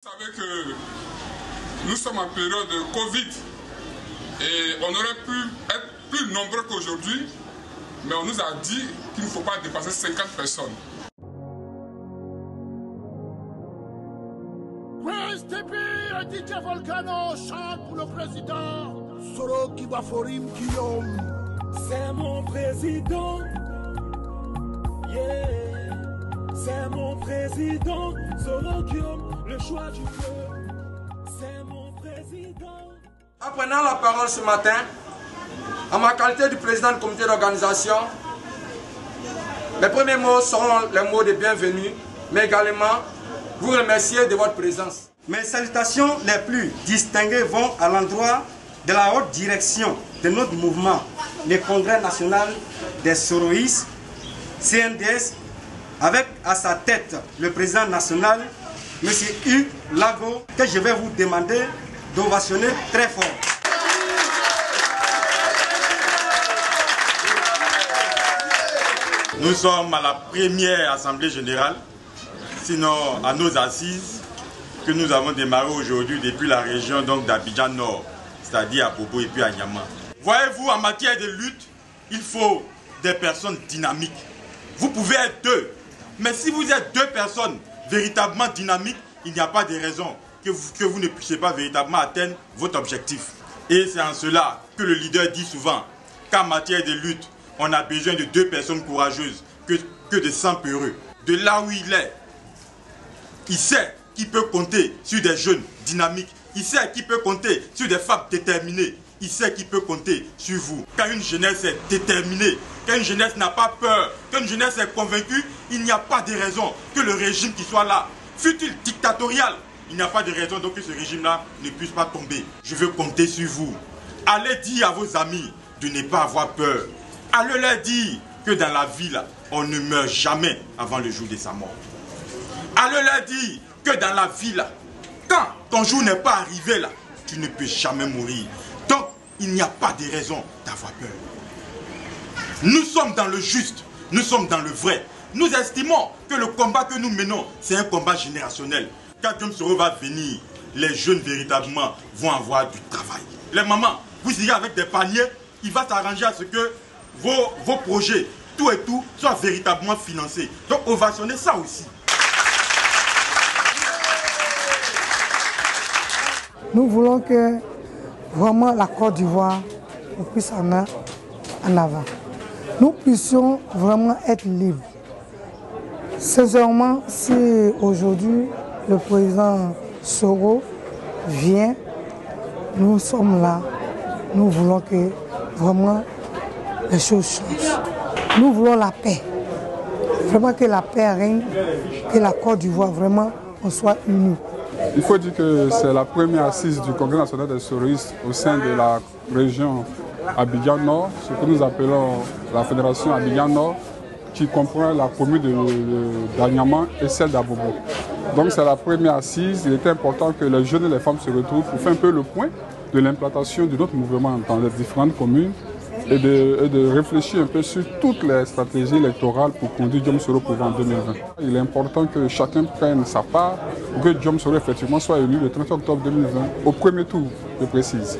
Vous savez que nous sommes en période de Covid et on aurait pu être plus nombreux qu'aujourd'hui, mais on nous a dit qu'il ne faut pas dépasser 50 personnes. Prince Tepi et DJ Volcano chantent pour le président. Soro Kibaforim Guillaume. C'est mon président. Yeah. C'est mon président. Soro Guillaume, le choix du peuple. C'est mon président. En prenant la parole ce matin, en ma qualité du président du comité d'organisation, mes premiers mots seront les mots de bienvenue, mais également vous remercier de votre présence. Mes salutations les plus distinguées vont à l'endroit de la haute direction de notre mouvement, le Congrès national des Soroïstes, CNDS, avec à sa tête le président national, M. Hugues Lago, que je vais vous demander d'ovationner très fort. Nous sommes à la première Assemblée Générale, sinon à nos assises, que nous avons démarré aujourd'hui depuis la région d'Abidjan Nord, c'est-à-dire à Bobo et puis à Niamey. Voyez-vous, en matière de lutte, il faut des personnes dynamiques. Vous pouvez être deux, mais si vous êtes deux personnes véritablement dynamiques, il n'y a pas de raison que vous ne puissiez pas véritablement atteindre votre objectif. Et c'est en cela que le leader dit souvent qu'en matière de lutte, on a besoin de deux personnes courageuses que de 100 peureux. De là où il sait qu'il peut compter sur des jeunes dynamiques. Il sait qu'il peut compter sur des femmes déterminées. Il sait qu'il peut compter sur vous. Quand une jeunesse est déterminée, quand une jeunesse n'a pas peur, quand une jeunesse est convaincue, il n'y a pas de raison que le régime qui soit là, fût-il dictatorial, il n'y a pas de raison donc que ce régime-là ne puisse pas tomber. Je veux compter sur vous. Allez dire à vos amis de ne pas avoir peur. Allez leur dire que dans la vie, là, on ne meurt jamais avant le jour de sa mort. Allez leur dire que dans la vie, là, quand ton jour n'est pas arrivé, là, tu ne peux jamais mourir. Donc, il n'y a pas de raison d'avoir peur. Nous sommes dans le juste, nous sommes dans le vrai. Nous estimons que le combat que nous menons, c'est un combat générationnel. Quand Diom Soro va venir, les jeunes véritablement vont avoir du travail. Les mamans, vous irez avec des paniers, il va s'arranger à ce que vos projets, tout et tout, soient véritablement financés. Donc, ovationnez ça aussi. Nous voulons que vraiment la Côte d'Ivoire puisse en avant. Nous puissions vraiment être libres. Sincèrement, si aujourd'hui le président Soro vient, nous sommes là, nous voulons que vraiment les choses changent. Nous voulons la paix. Vraiment que la paix règne, que la Côte d'Ivoire vraiment on soit unis. Il faut dire que c'est la première assise du Congrès national des Soroïstes au sein de la région Abidjan Nord, ce que nous appelons la Fédération Abidjan Nord, qui comprend la commune d'Anyama et celle d'Abobo. Donc c'est la première assise. Il était important que les jeunes et les femmes se retrouvent pour faire un peu le point de l'implantation de notre mouvement dans les différentes communes et de réfléchir un peu sur toutes les stratégies électorales pour conduire Diom Soro pour en 2020. Il est important que chacun prenne sa part pour que Diom Soro effectivement soit élu le 30 octobre 2020, au premier tour, je précise.